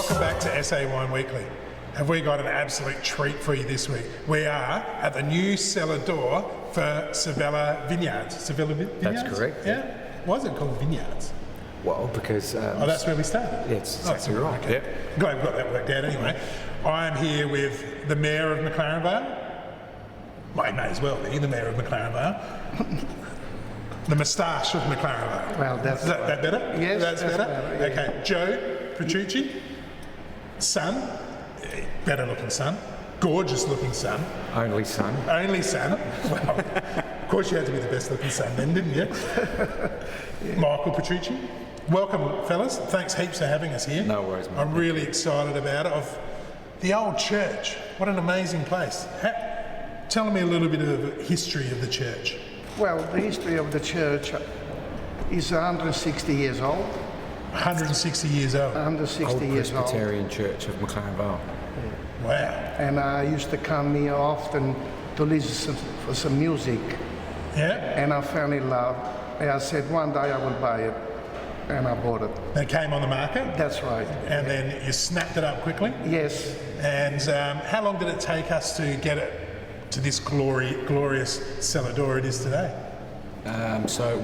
Welcome back to SA Wine Weekly. Have we got an absolute treat for you this week? We are at the new cellar door for Sabella Vineyards. Sabella Vineyards? That's correct. Yeah. Why is it called Vineyards? Well, because... oh, that's where we started? Yeah, it's exactly right. Okay. Yep. Glad we've got that worked out anyway. I am here with the Mayor of McLaren Vale. Well, he may as well be the Mayor of McLaren Vale. The moustache of McLaren Vale. Well, that's... Is that better? Yes, that's better? yeah. Okay, Joe Petrucci, son, better looking son, gorgeous looking son. Only son. Only son. Well, of course you had to be the best looking son then, didn't you? Yeah. Michael Petrucci. Welcome, fellas. Thanks heaps for having us here. No worries, mate. I'm really excited about it. The old church. What an amazing place. Tell me a little bit of the history of the church. Well, the history of the church is 160 years old. 160 years old. 160 Old years old. Presbyterian Church of McLaren Vale. Wow. And I used to come here often to listen for some music. Yeah. And I fell in love. And I said one day I will buy it. And I bought it. It came on the market? That's right. And then you snapped it up quickly? Yes. And how long did it take us to get it to this glorious cellar door it is today? So it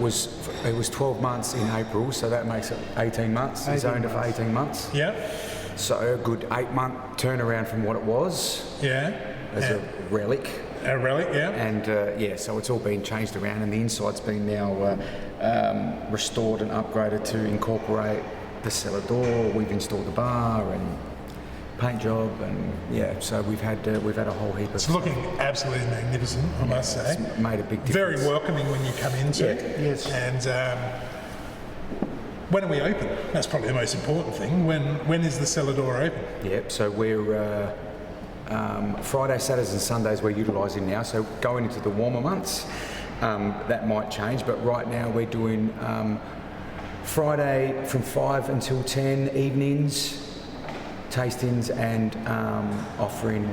was 12 months in April, so that makes it 18 months. He's owned it for 18 months. Yeah. So a good 8-month turnaround from what it was. Yeah. As a relic. A relic, yeah. And yeah, so it's all been changed around, and the inside's been now restored and upgraded to incorporate the cellar door. We've installed the bar and paint job, and yeah, so we've had a whole heap of. It's looking absolutely magnificent, I must say. It's made a big difference. Very welcoming when you come into it. Yes. And when are we open? That's probably the most important thing. When is the cellar door open? Yep. So we're Friday, Saturdays, and Sundays we're utilising now. So going into the warmer months, that might change. But right now we're doing Friday from 5 until 10 evenings. Tastings and offering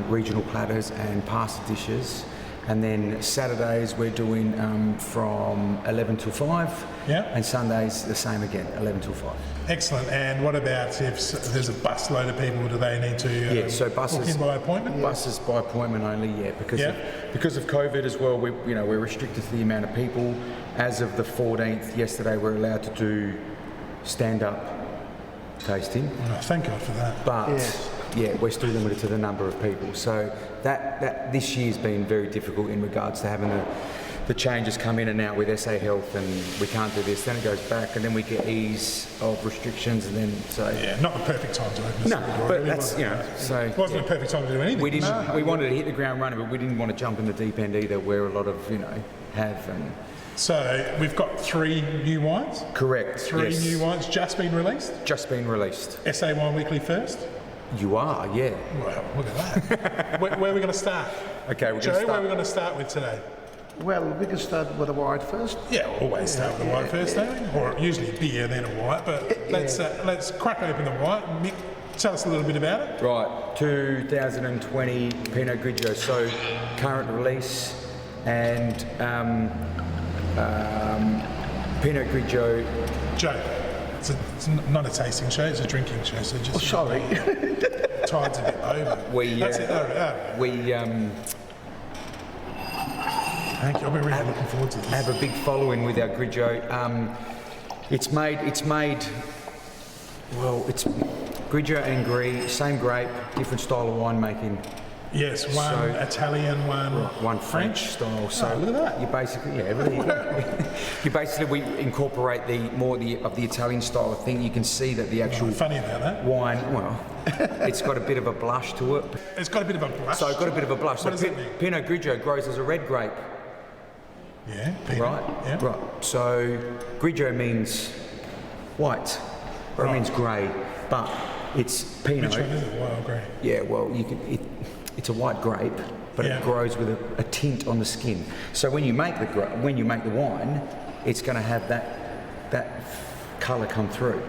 regional platters and pasta dishes, and then Saturdays we're doing from 11 till 5, yeah, and Sundays the same again, 11 till 5. Excellent. And what about if there's a busload of people? Do they need to so buses, book in by appointment? Buses by appointment only, yeah, because of COVID as well. We're restricted to the amount of people. As of the 14th, yesterday, we're allowed to do stand-up tasting. Oh, thank God for that. But yeah, we're still limited to the number of people. So that this year's been very difficult in regards to having the changes come in and out with SA Health, and we can't do this. Then it goes back, and then we get ease of restrictions, and then so yeah, not the perfect time to open. No, but really, that's so it wasn't a perfect time to do anything. We didn't. We wanted to hit the ground running, but we didn't want to jump in the deep end either, where a lot of have and. So we've got 3 new wines? Correct. 3 new wines just been released? Just been released. SA Wine Weekly first? You are, yeah. Well, look at that. where are we going to start? Okay, Joe, where are we going to start with today? Well, we can start with a white first. Yeah, always start with a white first, don't we? Or usually beer, then a white. But let's crack open the white. Mick, tell us a little bit about it. Right, 2020 Pinot Grigio. So current release and Pinot Grigio. Joe, it's not a tasting show, it's a drinking show, so just... Oh, sorry. Tide's a bit over. That's it. Thank you, I'll be really looking forward to this. Have a big following with our Grigio. It's Grigio and Gris, same grape, different style of winemaking. Yes, one Italian, one French style. So look at that. You basically, we incorporate more of the Italian style of thing. You can see that the actual funny about that wine. Well, it's got a bit of a blush to it. It's got a bit of a blush. So it's got a bit of a blush. What does it mean? Pinot Grigio grows as a red grape. Yeah. Pinot. Right. Yeah. Right. So Grigio means white, or it means grey, but it's Pinot. Which one is it? Wild grey. Yeah. Well, it's a white grape, but it grows with a tint on the skin. So when you make the wine, it's going to have that colour come through.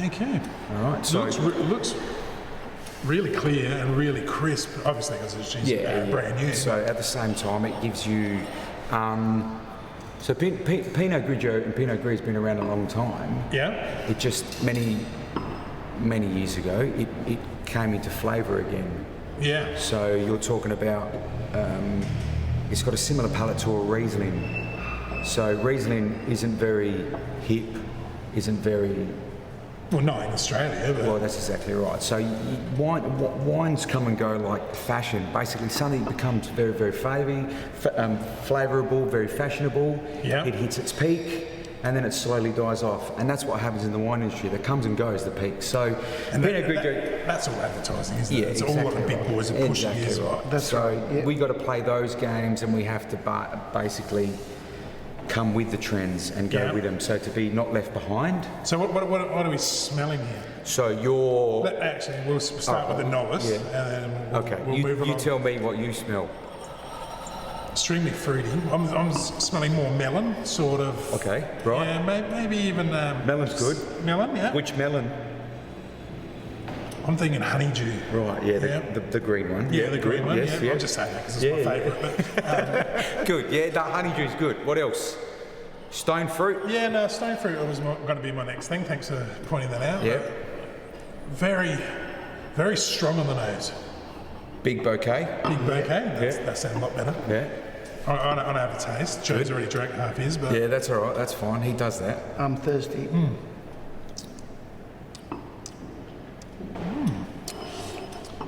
Okay. All right. So it looks really clear and really crisp, obviously because it's brand new. So at the same time, it gives you. So Pinot Grigio and Pinot Gris has been around a long time. Yeah. It just many many years ago, it came into flavour again. Yeah. So you're talking about, it's got a similar palate to a Riesling. So Riesling isn't very hip, isn't very... Well, not in Australia, but... Well, that's exactly right. So wines come and go like fashion. Basically, something becomes very, very flavourable, very fashionable. Yeah. It hits its peak, and then it slowly dies off. And that's what happens in the wine industry. That comes and goes, the peak. So Pinot Grigio... That's all advertising, isn't it? Yeah, It's exactly all what the big boys are pushing exactly is. Right. That's so right, yeah. we got to play those games, and we have to basically come with the trends and go with them. So to be not left behind. So what are we smelling here? So you're... Actually, we'll start with the novice, and then we'll move you along. tell me what you smell. Extremely fruity. I'm smelling more melon, sort of. Okay, right. Yeah, maybe even... Melon's good. Melon, yeah. Which melon? I'm thinking honeydew. Right, the green one. Yeah, the green one. Yes, Yeah. I'm just saying that because it's my favourite. Good, yeah, the honeydew's good. What else? Stone fruit? Yeah, no, stone fruit was going to be my next thing. Thanks for pointing that out. Yeah. Very, very strong on the nose. Big bouquet? Big bouquet. That sounds a lot better. Yeah. I don't have a taste. Joe's already drank half his, but... Yeah, that's all right. That's fine. He does that. I'm thirsty.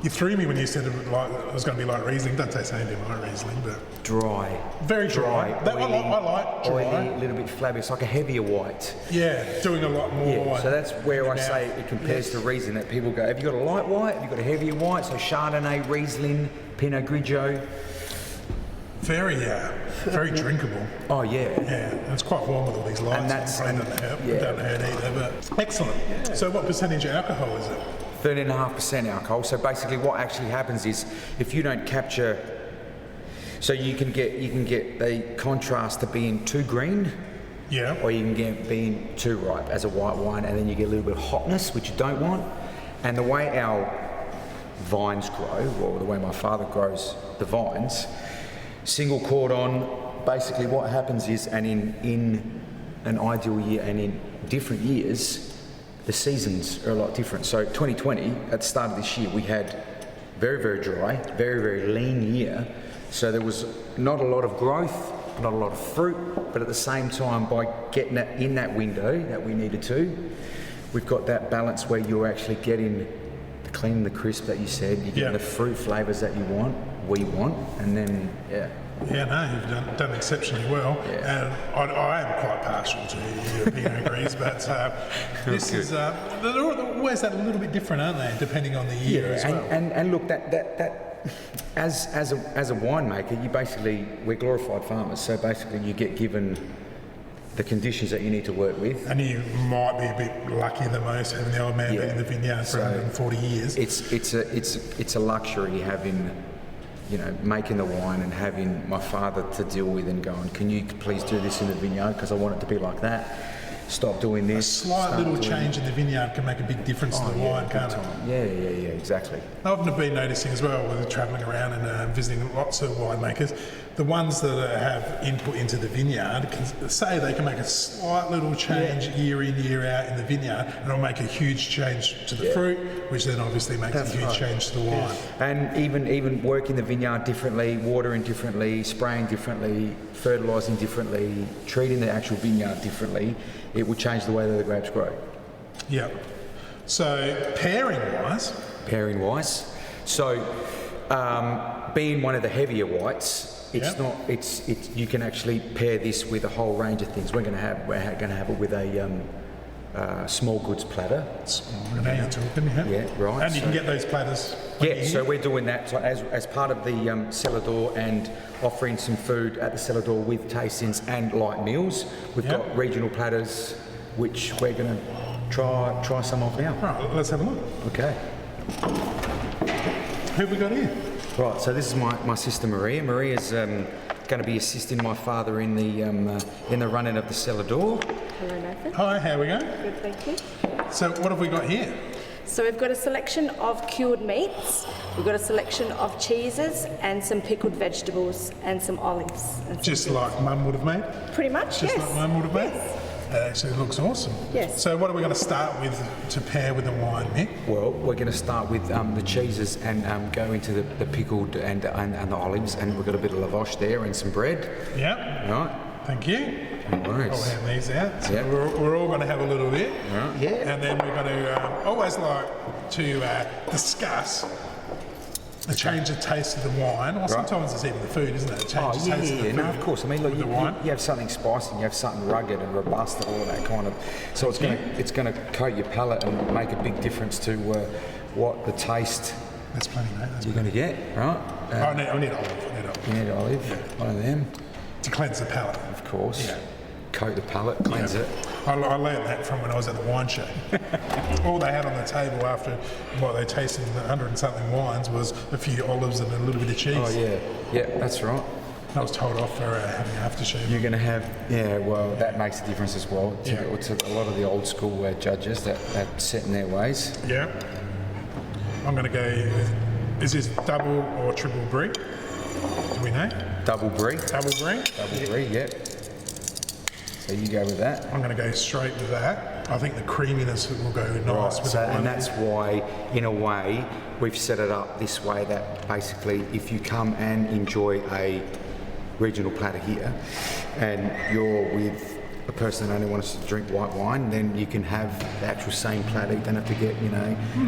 You threw me when you said it was going to be like Riesling. Doesn't taste anything like Riesling, but... Dry. Very dry. Oily, I like dry. Oily, a little bit flabby. It's like a heavier white. Yeah, doing a lot more. Yeah, so that's where I now. say it compares to Riesling, that people go, have you got a light white? Have you got a heavier white? So Chardonnay, Riesling, Pinot Grigio. Very drinkable. Oh, yeah. Yeah, and it's quite warm with all these lights. And that's- Probably and- don't hurt either, but excellent. Yeah. So what percentage of alcohol is it? 13.5% alcohol. So basically what actually happens is if you don't capture, so you can get the contrast to being too green, Yeah. or you can get being too ripe as a white wine, and then you get a little bit of hotness, which you don't want. And the way our vines grow, or the way my father grows the vines, single cordon, basically what happens is, and in an ideal year and in different years, the seasons are a lot different. So 2020, at the start of this year, we had very, very dry, very, very lean year. So there was not a lot of growth, not a lot of fruit, but at the same time, by getting that in that window that we needed to, we've got that balance where you're actually getting the clean and the crisp that you said, you're getting the fruit flavours that we want, and then, Yeah, no, you've done exceptionally well. Yeah. And I am quite partial to European Gris, but this is, they're always that little bit different, aren't they, depending on the year as well. And look, that as a winemaker, we're glorified farmers, so basically you get given the conditions that you need to work with. And you might be a bit luckier than most, having the old man been in the vineyard for 140 years. It's a luxury having, making the wine and having my father to deal with and going, can you please do this in the vineyard because I want it to be like that. Stop doing this. A slight little change in the vineyard can make a big difference to the wine, can't it? Yeah, exactly. I've been noticing as well, with travelling around and visiting lots of winemakers, the ones that have input into the vineyard can say they can make a slight little change year in, year out in the vineyard, and it'll make a huge change to the fruit, which then obviously makes a huge change to the wine. And even working the vineyard differently, watering differently, spraying differently, fertilising differently, treating the actual vineyard differently, it will change the way that the grapes grow. Yeah. So pairing wise, so being one of the heavier whites, you can actually pair this with a whole range of things. We're going to have it with a small goods platter. Now you're talking, Yeah, right. And you can get those platters. So we're doing that as part of the cellar door and offering some food at the cellar door with tastings and light meals. We've got regional platters, which we're going to try some of now. Right, let's have a look. Okay. Who have we got here? Right, so this is my sister Maria. Maria's going to be assisting my father in the running of the cellar door. Hello, Nathan. Hi, how are we going? Good, thank you. So what have we got here? So we've got a selection of cured meats, we've got a selection of cheeses and some pickled vegetables and some olives. And some Just things. like Mum would have made? Pretty much, Just yes. like Mum would have made? Yes. It actually looks awesome. Yes. So what are we going to start with to pair with the wine, Mick? Well, we're going to start with the cheeses and go into the pickled and the olives, and we've got a bit of lavash there and some bread. Yep. All right. Thank you. No I'll worries. hand these out. So Yep. we're all going to have a little bit. Yeah. And then we're going to always like to discuss the change of taste of the wine. Or sometimes it's even the food, isn't it? The change of taste of the food. No, of course. I mean, look, with you, the wine. you have something spicy, and you have something rugged and robust, and all of that kind of. So it's going to coat your palate and make a big difference to what the taste That's plenty, mate. That's you're going to get, right? I need olive. You need olive, one of them, To cleanse the palate. of course. Yeah. Coat the palate, cleanse it. I learned that from when I was at the wine show. All they had on the table after what they tasted in the 100 and something wines was a few olives and a little bit of cheese. Oh yeah, that's right. I was told off for having aftershave. You're going to have, well, that makes a difference as well to, Yeah. to a lot of the old school judges that set in their ways. Yeah. I'm going to go. Is this double or triple brie? Do we know? Double brie. Double brie. Double brie, yep. So you go with that. I'm going to go straight with that. I think the creaminess will go nice with So, the wine. and that's why, in a way, we've set it up this way that basically if you come and enjoy a regional platter here and you're with a person that only wants to drink white wine, then you can have the actual same platter. You don't have to get,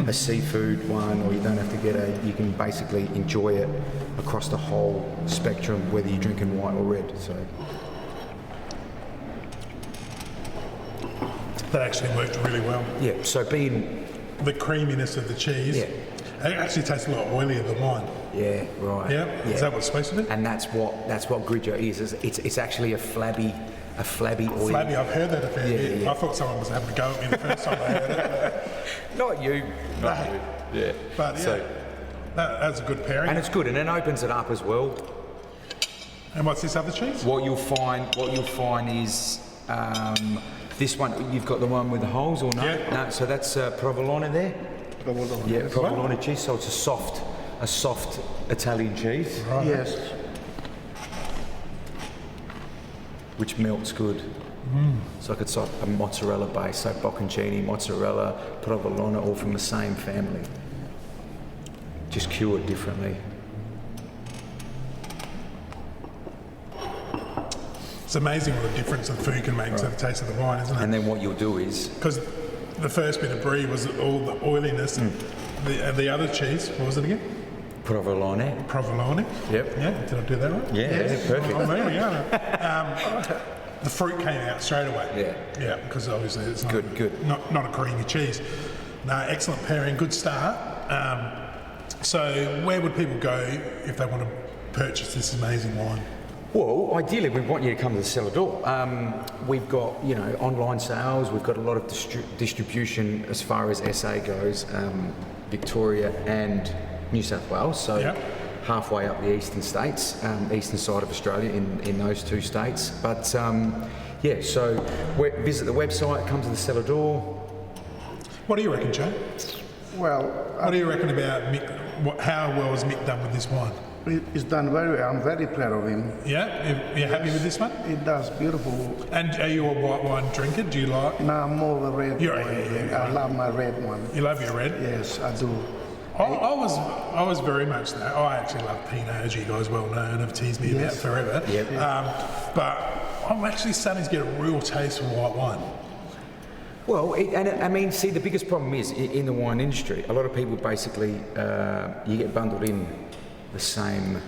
a seafood one, or you don't have to get you can basically enjoy it across the whole spectrum, whether you're drinking white or red. So. That actually worked really well. Yeah, so being... The creaminess of the cheese. Yeah. It actually tastes a lot oilier than wine. Yeah, right. Yeah. Is that what's supposed to do? And that's what Grigio is. It's actually a flabby oil. Flabby, I've heard that a fair bit. yeah. I thought someone was having a go at me the first time I heard it. Not you. Not No. you. Yeah. But yeah, So, that's a good pairing. and it's good, and it opens it up as well. And what's this other cheese? What you'll find is this one. You've got the one with the holes, or no? Yeah. No. So that's provolone there. Yeah, provolone cheese. So it's a soft Italian cheese, Yes. which melts good. So it's like a mozzarella base, so bocconcini, mozzarella, provolone, all from the same family, just cured differently. It's amazing what a difference the food can make to the taste of the wine, isn't it? And then what you'll do is, Because the first bit of brie was all the oiliness. The other cheese, what was it again? provolone. Provolone. Yep. Yeah, did I do that right? Yeah, perfect. Oh, there we go. The fruit came out straight away. Yeah. Yeah, because obviously it's not, Good. Not a creamy cheese. No, excellent pairing, good start. So where would people go if they want to purchase this amazing wine? Well, ideally, we want you to come to the Cellar door. We've got, online sales. We've got a lot of distribution as far as SA goes, Victoria and New South Wales. So Yep. halfway up the eastern states, eastern side of Australia in those two states. But so visit the website, come to the Cellar door. What do you reckon, Joe? Well, What do you reckon about Mick? How well has Mick done with this wine? it's done very well. I'm very proud of him. Yeah, you're happy with this one? It does beautiful. And are you a white wine drinker? Do you like? Now I'm more of a red You're- one. yeah. I love my red one. You love your red? Yes, I do. I was very much that. I actually love Pinot, as you guys well know, and have teased me about Yes. forever. Yep. But I'm actually starting to get a real taste for white wine. Well, see, the biggest problem is in the wine industry, a lot of people basically, you get bundled in the same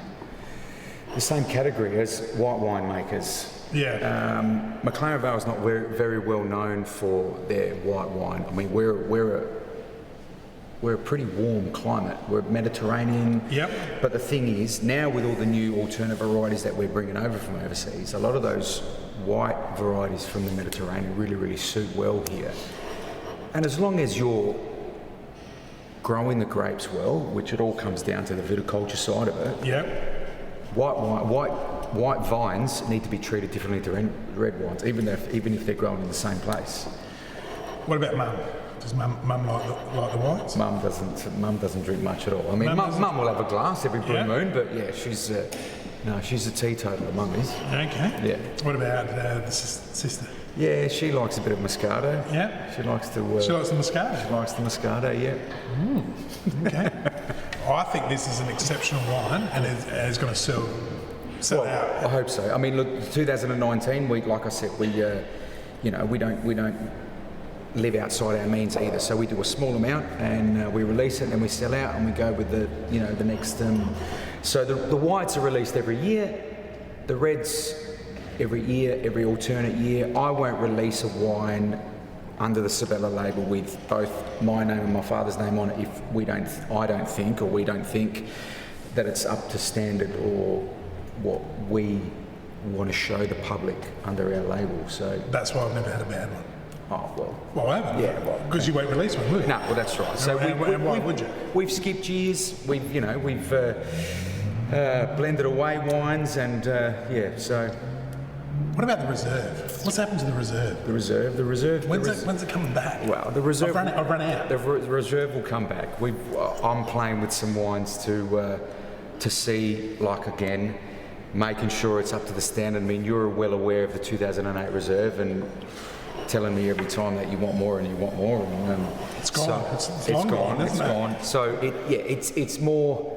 category as white wine makers. Yeah. McLaren Vale is not very well known for their white wine. I mean, we're a pretty warm climate. We're Mediterranean. Yep. But the thing is, now with all the new alternative varieties that we're bringing over from overseas, a lot of those white varieties from the Mediterranean really, really suit well here. And as long as you're growing the grapes well, which it all comes down to the viticulture side of it, Yep. white vines need to be treated differently to red wines, even if they're grown in the same place. What about Mum? Does Mum like the whites? Mum doesn't drink much at all. I mean, Mum will have a glass every blue Yeah. moon, but yeah, she's No, she's a teetotaler, Mummy's. Okay. Yeah. What about the sister? Yeah, she likes a bit of Moscato. Yeah. She likes to. She likes the Moscato. She likes the Moscato, yeah. Okay. I think this is an exceptional wine, and it's going to sell out. I hope so. I mean, look, 2019, like I said, we don't live outside our means either. So we do a small amount and we release it, and we sell out, and we go with the next. So the whites are released every year, the reds every year, every alternate year. I won't release a wine under the Sabella label with both my name and my father's name on it if we don't think that it's up to standard or what we want to show the public under our label. So That's why I've never had a bad one. oh well. Well, I haven't. Yeah, well, because you won't release one, will you? No, well that's right. So And why would you? We've skipped years. We've blended away wines, and So What about the reserve? What's happened to the reserve? the reserve. When's it coming back? Well, the reserve. I've run out. The reserve will come back. I'm playing with some wines to see, like again, making sure it's up to the standard. I mean, you're well aware of the 2008 reserve and telling me every time that you want more and you want more. And, It's gone. So It's long gone, isn't it? gone. So it's more.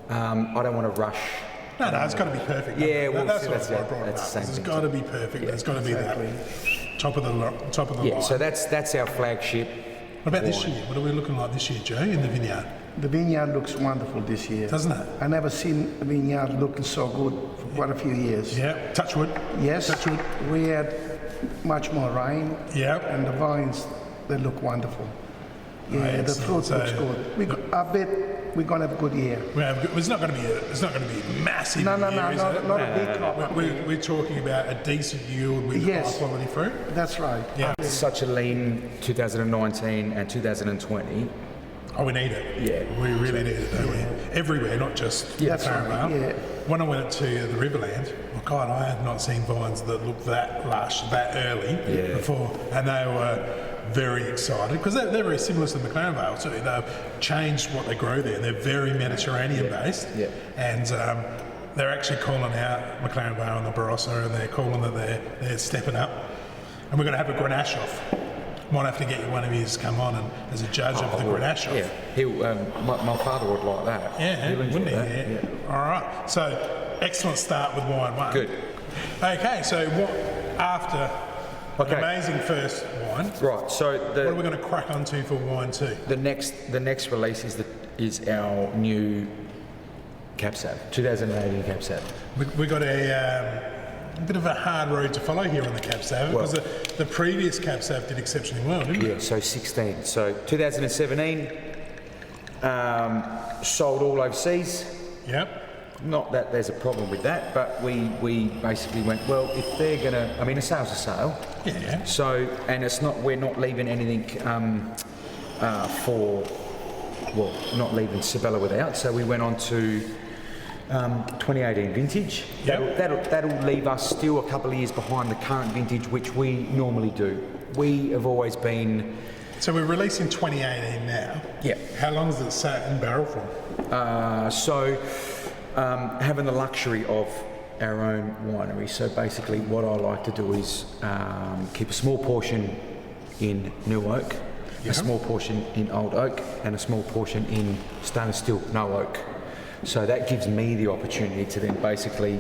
I don't want to rush. No, it's got to be perfect. Yeah, well, that's see, what that's I it. brought it That's up. the same It's thing. got to be perfect. Yeah, There's got to be that top of the Yeah, line. so that's our flagship. What about this wine. year? What are we looking like this year, Joe, in the vineyard? The vineyard looks wonderful this year. Doesn't it? I never seen a vineyard looking so good for quite a few years. Yeah. Touch wood. Yes, Touch wood. we had much more rain, Yeah. and the vines, they look wonderful. Yeah, the excellent. fruit So- looks good. I bet we're gonna have a good year. It's not going to be massive. No, year, is not it? a big crop. We're talking about a decent yield with Yes. high quality fruit. That's right. Yeah. It's such a lean 2019 and 2020. Oh, we need it. Yeah. We really need it, don't we? Everywhere, not just That's McLaren right, Vale. yeah. When I went to the Riverland, well, God, I had not seen vines that looked that lush, that early before. And they were very excited because they're very similar to the McLaren Vale. So they've changed what they grow there. They're very Mediterranean based. Yeah. And they're actually calling out McLaren Vale and the Barossa, and they're calling that they're stepping up. And we're going to have a Grenache off. Might have to get you one of his to come on and as a judge of the Grenache off. Yeah, he'll. My father would like that. Yeah, He'll enjoy wouldn't that. he? Yeah. All right. So, excellent start with wine one. Good. Okay, so what after an Okay. amazing first wine? Right. So What are we going to crack onto for wine two? the next release is our new Cab Sav, 2018 Cab Sav. We got a bit of a hard road to follow here on the Cab Sav because the previous Cab Sav did exceptionally well, didn't it? Yeah. So 16. So 2017 sold all overseas. Yep. Not that there's a problem with that, but we basically went, well, if they're gonna, I mean, a sale's a sale. Yeah. So, and it's not, we're not leaving anything not leaving Sabella without. So we went on to 2018 vintage. Yep. That'll leave us still a couple of years behind the current vintage, which we normally do. We have always been. So we're releasing 2018 now. Yeah. How long has it sat in barrel for? Having the luxury of our own winery. So basically what I like to do is keep a small portion in new oak, Yeah. a small portion in old oak, and a small portion in stainless steel, no oak. So that gives me the opportunity to then basically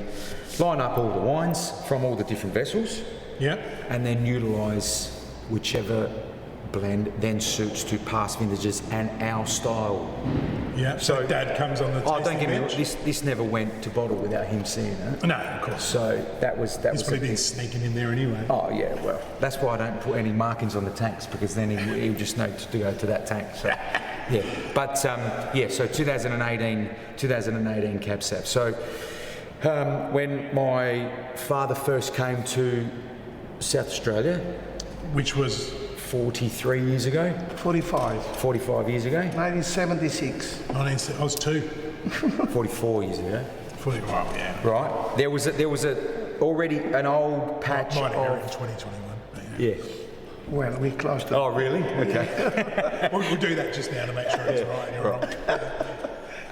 line up all the wines from all the different vessels Yep. and then utilise whichever blend then suits to past vintages and our style. Yeah. So Dad comes on the Oh, don't tasting get me wrong, bench. this never went to bottle without him seeing it. No, of course. So that was He's probably been sneaking in there anyway. Oh yeah, well that's why I don't put any markings on the tanks because then he'll just know to go to that tank. So yeah, but so 2018 Cab Sav. So when my father first came to South Australia, Which was 43 years ago, 45. 45 years ago, 1976. 19. I was 2. 44 years ago. 40. Wow. Yeah. Right, there was already an old patch Might have in of 2021. But yeah. yeah. Well, we closed it. Oh really? Okay. We'll do that just now to make sure it's right. You're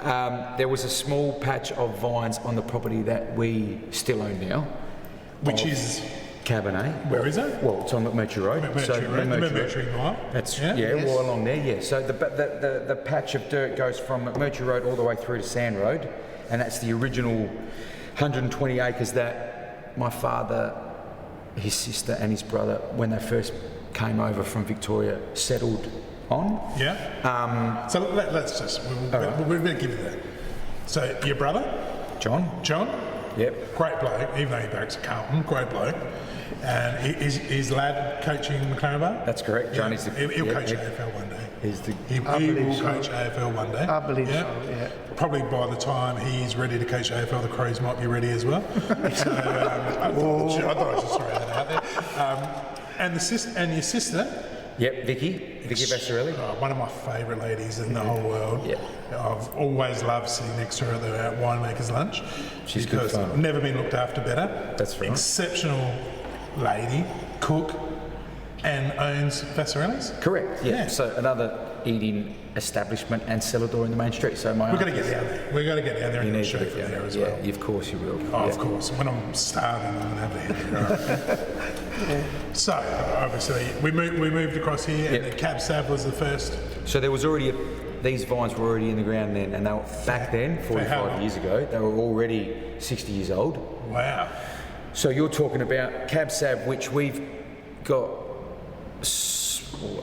There was a small patch of vines on the property that we still own now. Which is Cabernet. where is it? Well, it's on McMurtry Road. McMurtry Mile. That's Yes. all along there. Yeah. So the patch of dirt goes from McMurtry Road all the way through to Sand Road, and that's the original 120 acres that my father, his sister, and his brother, when they first came over from Victoria, settled on. Yeah. So let's just we're going to give you that. So your brother, John. Yep. great bloke, even though he backs at Carlton, great bloke. And his lad coaching McLaren Vale? That's correct. John is the. He'll coach AFL one day. He believe will so. coach AFL one day. I believe so, yeah. Probably by the time he's ready to coach AFL, the Crows might be ready as well. So I thought I should throw that out there. And your sister. Yep. Vicky Vassarelli. One of my favourite ladies in the whole world. Yeah. I've always loved sitting next to her at the winemaker's lunch. She's good because fun. I've never been looked after better. That's right. Exceptional lady, cook, and owns Vassarelli's. Correct. Yeah. Yeah. So another eating establishment and cellar door in the main street. So my We've got to get down there. We've got to get down there and do a show to from get there down as there. well. Yeah, of course you will. Oh, Yeah. of course. When I'm starving, I'm going to have to hit there. So, obviously, we moved across here, and Yep. the Cab Sav was the first. So there was already these vines were already in the ground then, and they were back then, how 45 long? years ago, they were already 60 years old. Wow. So you're talking about Cab Sav, which we've got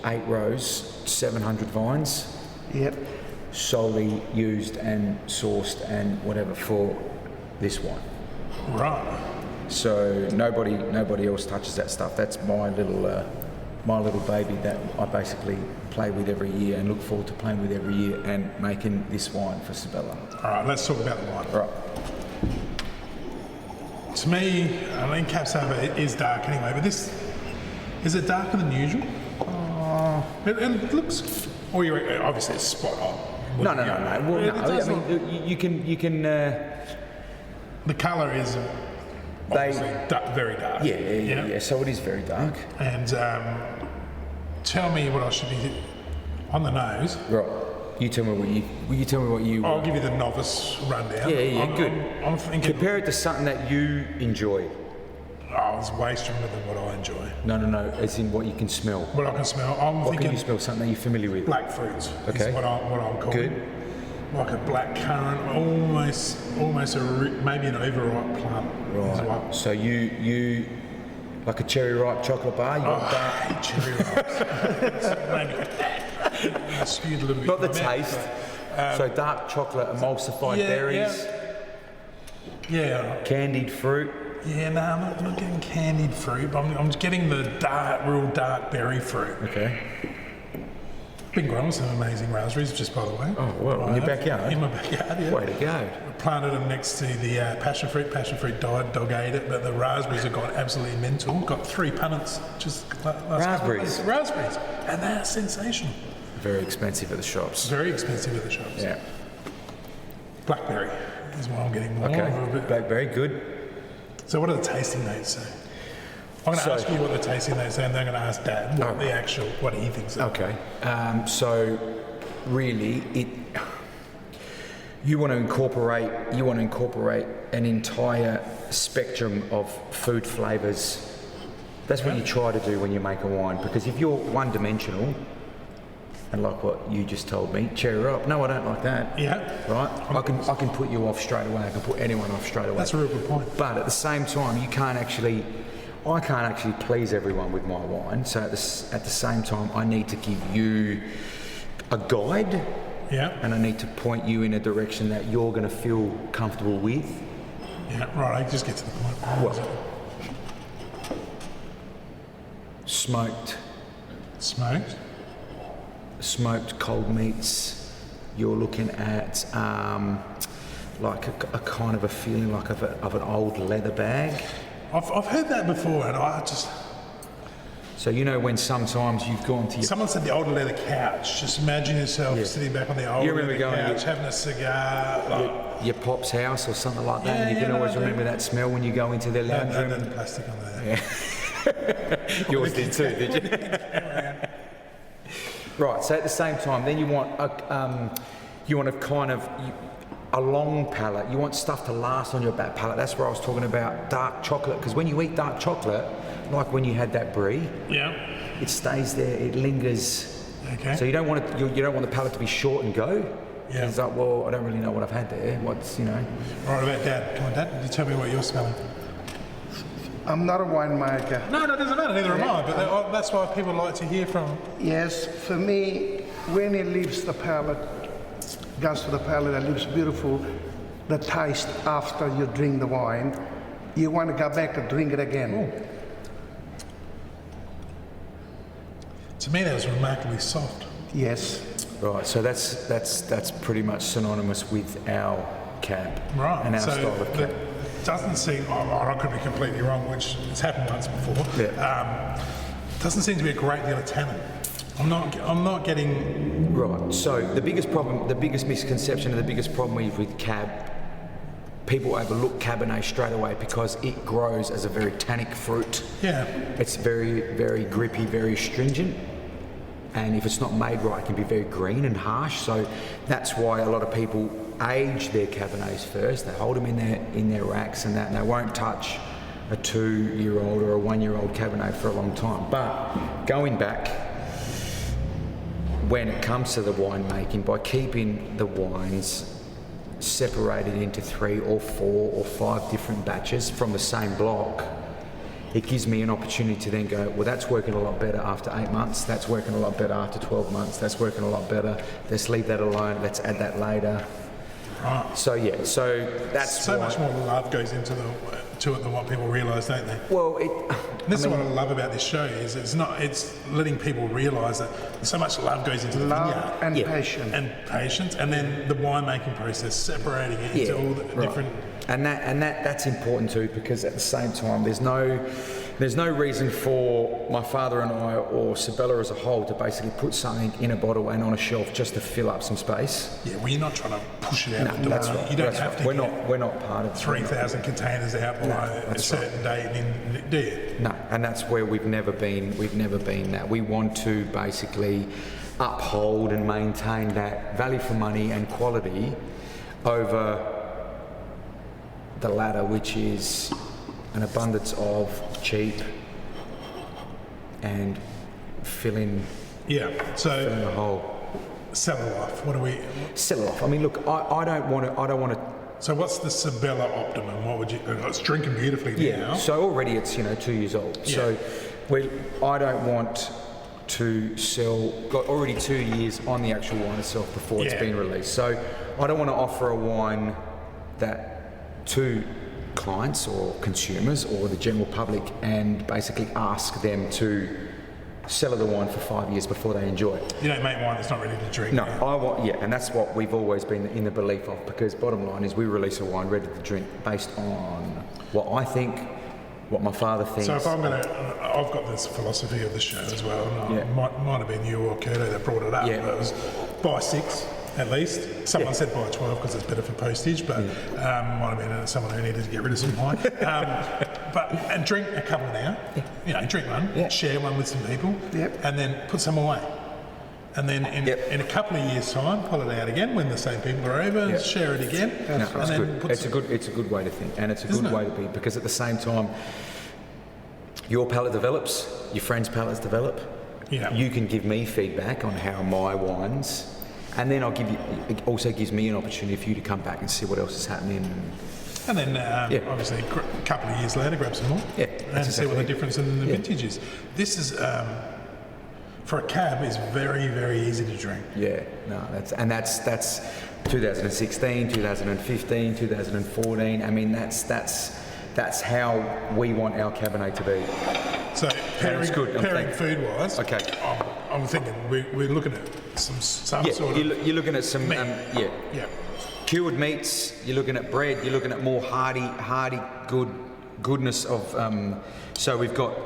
8 rows, 700 vines, Yep. solely used and sourced and whatever for this wine. Right. So nobody else touches that stuff. That's my little baby that I basically play with every year and look forward to playing with every year and making this wine for Sabella. All right, let's talk about the wine. Right. To me, I mean, Cab Sav is dark anyway, but this, is it darker than usual? It looks, or you reckon, obviously it's spot on. No. Well, It no. does I mean, you can. The colour is obviously very dark. Yeah. So it is very dark. And tell me what I should be on the nose. Right. You tell me what you. I'll give you the novice rundown. Yeah, good. I'm thinking. Compare it to something that you enjoy. Oh, it's way stronger than what I enjoy. No. As in what you can smell. What I can smell, I'm What thinking can you smell? Something that you're familiar with. black fruits. Okay. Is what I'm calling. Good. Like a black currant, almost maybe an overripe plum. Is Right. what. So you like a cherry ripe chocolate bar. You got I that. hate cherry ripes. Maybe skewed a little bit. Not the in my mouth, taste. So dark chocolate, emulsified yeah, berries, Yeah. candied fruit. Yeah, no, I'm not getting candied fruit, but I'm getting the real dark berry fruit. Okay. Been growing some amazing raspberries, just by the way. Oh, well, in your backyard? In my backyard, yeah. Way to go. Planted them next to the passion fruit. Passion fruit died, dog ate it, but the raspberries have gone absolutely mental. Got 3 punnets just last couple of Raspberries? days. Raspberries, and they're sensational. Very expensive at the shops. Very expensive at the shops. Yeah. Blackberry is what I'm getting more of a Okay. bit. Very good. So what do the tasting notes say? I'm going to ask you what the tasting notes say, and then I'm going to ask Dad what he thinks of. Okay. So really, you want to incorporate an entire spectrum of food flavours. That's what you try to do when you make a wine, because if you're one-dimensional, and like what you just told me, cherry ripe. No, I don't like that. Yeah. Right. I can put you off straight away. I can put anyone off straight away. That's a real good point. But at the same time, I can't actually please everyone with my wine. So at the same time, I need to give you a guide, Yeah. and I need to point you in a direction that you're going to feel comfortable with. Yeah. Right. I just get to the point. Well, smoked cold meats. You're looking at like a kind of a feeling like of an old leather bag. I've heard that before, and I just. So you know when sometimes you've gone to your... Someone said the old leather couch. Just imagine yourself sitting back on the old remember leather going to couch, having a cigar. your pop's house or something like that, and you Yeah, can yeah, always no, remember that smell when you go into their lounge No, room. the plastic on there. Yours did too, did you? Right. So at the same time, then you You want a long palate. You want stuff to last on your back palate. That's where I was talking about dark chocolate, because when you eat dark chocolate, like when you had that brie, it stays there, it lingers. Okay. So you don't want the palate to be short and go. Yeah. It's like, well, I don't really know what I've had there. What's, All right, about Dad. Come on, Dad. You tell me what you're smelling. I'm not a winemaker. No, it doesn't matter. Neither am I. But that's why people like to hear from. Yes, for me, when it leaves the palate, goes to the palate, it leaves beautiful. The taste after you drink the wine, you want to go back and drink it again. To me, that was remarkably soft. Yes. Right, so that's pretty much synonymous with our cab. Right. And our so style of cab. doesn't seem. I could be completely wrong, which has happened once before. Yeah. Doesn't seem to be a great deal of tannin. I'm not getting. Right. So the biggest misconception, and the biggest problem with cab, people overlook Cabernet straight away because it grows as a very tannic fruit. Yeah. It's very, very grippy, very astringent. And if it's not made right, it can be very green and harsh. So that's why a lot of people age their Cabernets first. They hold them in their racks and that, and they won't touch a 2-year-old or a 1-year-old Cabernet for a long time. But going back, when it comes to the winemaking, by keeping the wines separated into 3 or 4 or 5 different batches from the same block, it gives me an opportunity to then go, well, that's working a lot better after 8 months, that's working a lot better after 12 months, that's working a lot better, let's leave that alone, let's add that later. Right. So yeah, so that's so why, much more love goes into to it than what people realise, don't they? well, This is what I love about this show is it's letting people realise that so much love goes into the Love vineyard and Yeah. patience. and then the winemaking process, separating it into all the different. And that's important too, because at the same time there's no reason for my father and I or Sabella as a whole to basically put something in a bottle and on a shelf just to fill up some space. Yeah, well, you're not trying to push it out the door. That's right. You don't That's have right. to. We're not part of 3,000 containers out by a certain date, do you? No, and that's where we've never been that. We want to basically uphold and maintain that value for money and quality over the latter, which is an abundance of cheap and filling So the hole. Cellar life. What do we? Sell it off. I mean, look, I don't want to. So what's the Sabella optimum? What would you? It's drinking beautifully now. So already it's 2 years old. Yeah. So I don't want to sell. Got already 2 years on the actual wine itself before it's been released. So I don't want to offer a wine that to clients or consumers or the general public and basically ask them to sell the wine for 5 years before they enjoy it. You don't make wine that's not ready to drink. No, I want, and that's what we've always been in the belief of, because bottom line is we release a wine ready to drink based on what I think, what my father thinks. So if I've got this philosophy of the show as well, and it might have been you or Curto that brought it up, but it was buy 6 at least. Someone said buy 12 because it's better for postage, but might have been someone who needed to get rid of some wine. And drink a couple now. Drink one, share one with some people, and then put some away. And then in a couple of years' time, pull it out again when the same people are over, share it again. It's good. It's a good way to think, and it's a good way to be, because at the same time, your palate develops, your friends' palates develop. Yeah. You can give me feedback on how my wines, and then I'll give you. It also gives me an opportunity for you to come back and see what else is happening. And then, obviously, a couple of years later, grab some more and see what the difference in the vintage is. This is, for a cab, is very, very easy to drink. Yeah, no, that's 2016, 2015, 2014. I mean, that's how we want our Cabernet to be. So pairing food-wise, okay. I'm thinking we're looking at some sort of you're looking at some meat. Cured meats. You're looking at bread. You're looking at more hearty goodness of. So we've got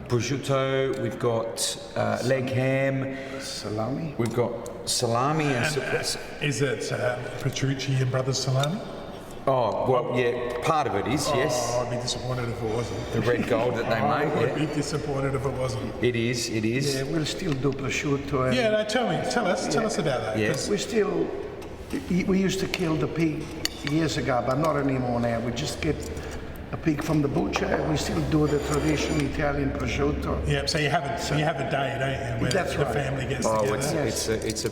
prosciutto. We've got leg ham. Salami. We've got salami Is it Petrucci and Brothers salami? Oh, well, yeah, part of it is, yes. Oh, I'd be disappointed if it wasn't. The red gold that they I make. would Yeah. be disappointed if it wasn't. It is. Yeah, we'll still do prosciutto. And Yeah, no, tell us about that. Yeah. 'cause- we used to kill the pig years ago, but not anymore now. We just get a pig from the butcher. We still do the traditional Italian prosciutto. Yeah, so you have a day, don't you, where That's the right. family gets Oh, together. it's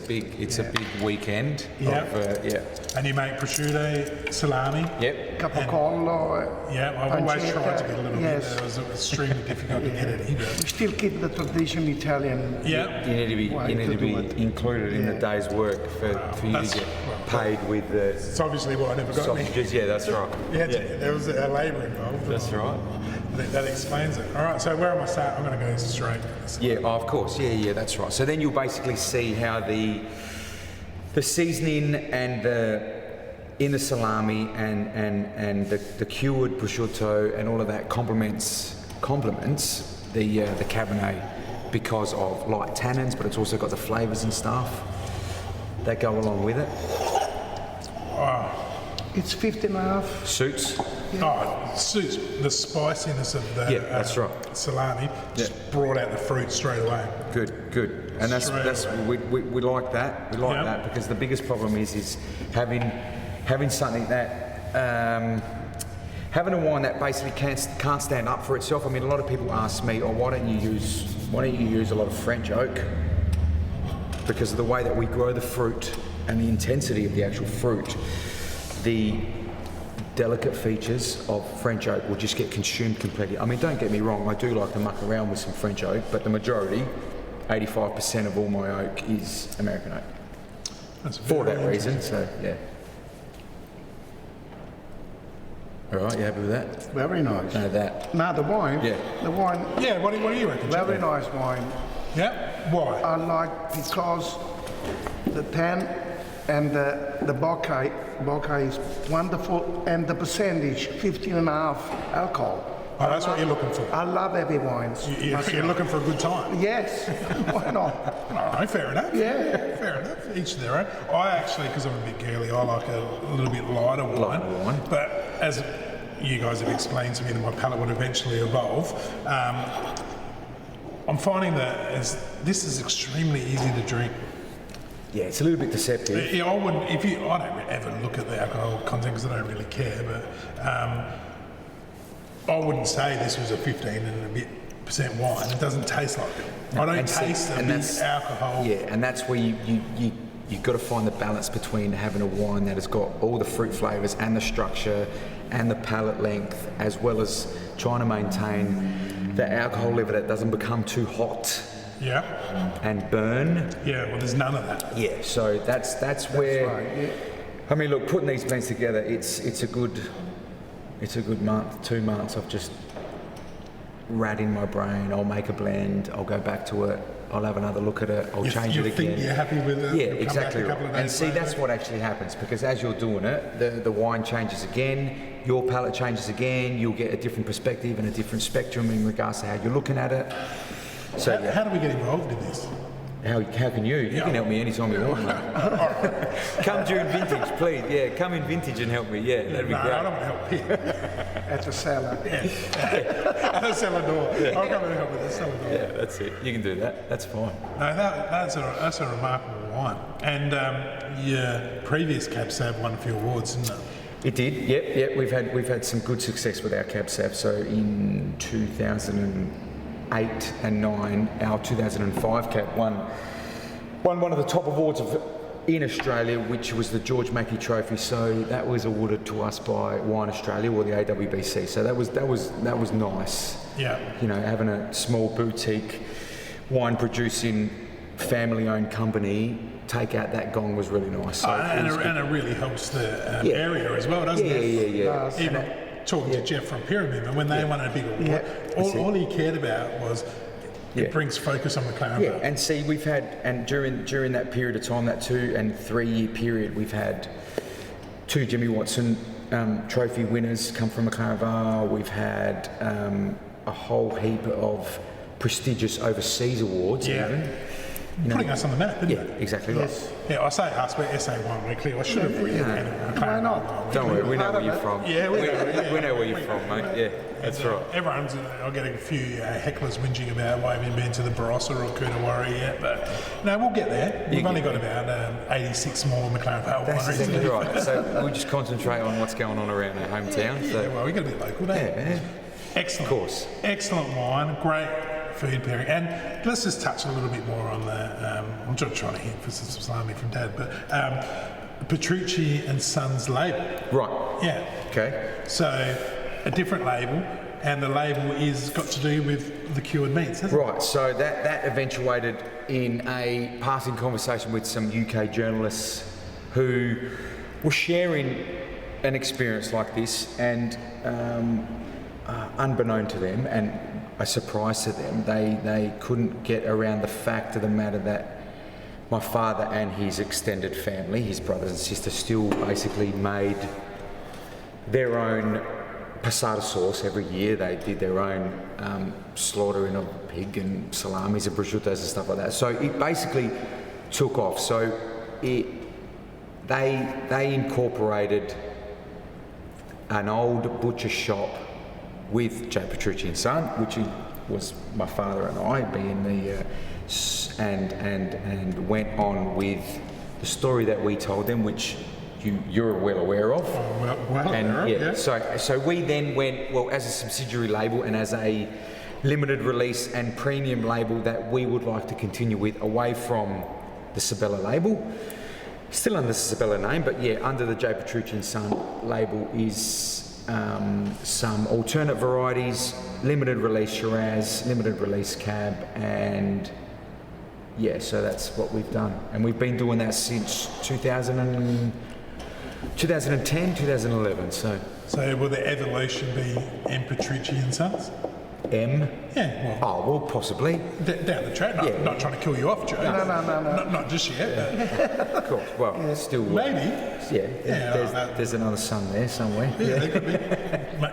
a big weekend. Yeah. Yeah. And you make prosciutto, salami. Yep. Capocollo. Yeah, I've always pancetta. tried to get a little Yes. bit. It was extremely difficult to get it either. We still keep the traditional Italian. Yeah. You need to be Way to do it. included in the day's work for you to That's- get paid with the It's obviously why I never got me. sausages. Yeah, that's right. Yeah, there was a labour involved. That's right. That explains it. All right, so where am I starting? I'm going to go straight. Yeah, oh, of course. Yeah, that's right. So then you'll basically see how the seasoning and in the salami and the cured prosciutto and all of that complements the Cabernet because of light tannins, but it's also got the flavours and stuff that go along with it. It's 50.5. Suits. Oh, it suits the spiciness of the Yeah, that's right. salami. Just brought out the fruit straight away. Good. And that's we like that. We like Yeah. that because the biggest problem is having something that having a wine that basically can't stand up for itself. I mean, a lot of people ask me, "Oh, why don't you use a lot of French oak?" Because of the way that we grow the fruit and the intensity of the actual fruit, the delicate features of French oak will just get consumed completely. I mean, don't get me wrong, I do like to muck around with some French oak, but the majority, 85% of all my oak is American oak. That's For very that reason, so yeah. All right, you happy with that? Very nice. No, that. Now the wine. Yeah. The wine. Yeah, what do you reckon? Chad? Very nice wine. Yeah, why? I like because the tan and the bokeh is wonderful, and the percentage 15.5 alcohol. Oh, that's what you're looking for. I love heavy wines. You're looking for a good time. Yes, why not? All right, fair enough. Yeah. Fair enough. Each their own. I actually, because I'm a bit girly, I like a little bit lighter wine. Lighter wine. But as you guys have explained to me that my palate would eventually evolve, I'm finding that this is extremely easy to drink. Yeah, it's a little bit deceptive. Yeah, I wouldn't. I don't ever look at the alcohol content because I don't really care. But I wouldn't say this was a 15 and a bit % wine. It doesn't taste like it. I don't taste the big alcohol. Yeah, and that's where you've got to find the balance between having a wine that has got all the fruit flavours and the structure and the palate length, as well as trying to maintain the alcohol level that doesn't become too hot Yeah. and burn. Yeah. Well, there's none of that. Yeah, so that's where. Right, yeah. I mean, look, putting these blends together, it's a good month, 2 months of just ratting my brain. I'll make a blend, I'll go back to it, I'll have another look at it, I'll change it You think again. you're happy with it? Yeah, you'll come exactly. back a couple of days And see, later. that's what actually happens because as you're doing it, the wine changes again, your palate changes again, you'll get a different perspective and a different spectrum in regards to how you're looking at it. So yeah, How do we get involved in this? how can you? You can help me anytime you want, mate. Come during vintage, please. Yeah, come in vintage and help me. Yeah, that'd be No, great. I don't want to help Pete. At the cellar. At the cellar door. I'll come and help with the cellar door. Yeah, that's it. You can do that. That's fine. No, that's a remarkable wine. And your previous Cab Sav won a few awards, didn't it? It did. Yep. We've had some good success with our Cab Sav. So in 2008 and 9, our 2005 Cab won one of the top awards in Australia, which was the George Mackey Trophy. So that was awarded to us by Wine Australia or the AWBC. So that was nice. Yeah. You know, having a small boutique wine producing family-owned company take out that gong was really nice. So And it really helps the area as well, doesn't it? Yeah. Even talking to Jeff from Pyramid, and when they won a big award, all he cared about was it brings focus on McLaren Yeah, Vale. and see, we've had, and during that period of time, that 2 and 3 year period, we've had 2 Jimmy Watson trophy winners come from McLaren Vale. We've had a whole heap of prestigious overseas awards even. putting us on the map, isn't Yeah, it? exactly right. Yes. Yeah, I say us, we're SA1 Weekly. I should have written Why not? Don't worry, we know where you're from. Yeah, we know where you're from, mate. Yeah, that's right. Everyone's, I get a few hecklers whinging about why we haven't been to the Barossa or Coonawarra yet, but no, we'll get there. We've only got about 86 more McLaren Vale That's wineries. exactly right. So we'll just concentrate on what's going on around our hometown. Yeah, So well, we've got to be local, don't we? yeah, Excellent. Of course. Excellent wine, great food pairing. And let's just touch a little bit more on the, I'm just trying to hint for some salami from Dad, but Petrucci and Sons label. right. Yeah. Okay. So a different label, and the label is got to do with the cured meats, hasn't Right, so that eventuated in a passing conversation with some UK journalists who were sharing an experience like this, and unbeknown to them, and a surprise to them, they couldn't get around the fact of the matter that my father and his extended family, his brothers and sisters, still basically made their own passata sauce every year. They did their own slaughtering of pig and salamis and prosciuttos and stuff like that. So it basically took off. So they incorporated an old butcher shop with Joe Petrucci and Son, which was my father and I, being the and went on with the story that we told them, which you're well aware of. Well And aware of, yeah. So we then went, well, as a subsidiary label and as a limited release and premium label that we would like to continue with, away from the Sabella label, still under the Sabella name, but yeah, under the Joe Petrucci and Son label is some alternate varieties, limited release Shiraz, limited release Cab, and yeah, so that's what we've done. And we've been doing that since 2010, 2011, so. So will the evolution be M. Petrucci and Sons? M? Yeah, well, Oh, well, possibly. down the track. Yeah. I'm not trying to kill you off, Joe. No. Not just yet, Of course. Well, still. Maybe. Yeah. There's another son there somewhere. but yeah, they could be.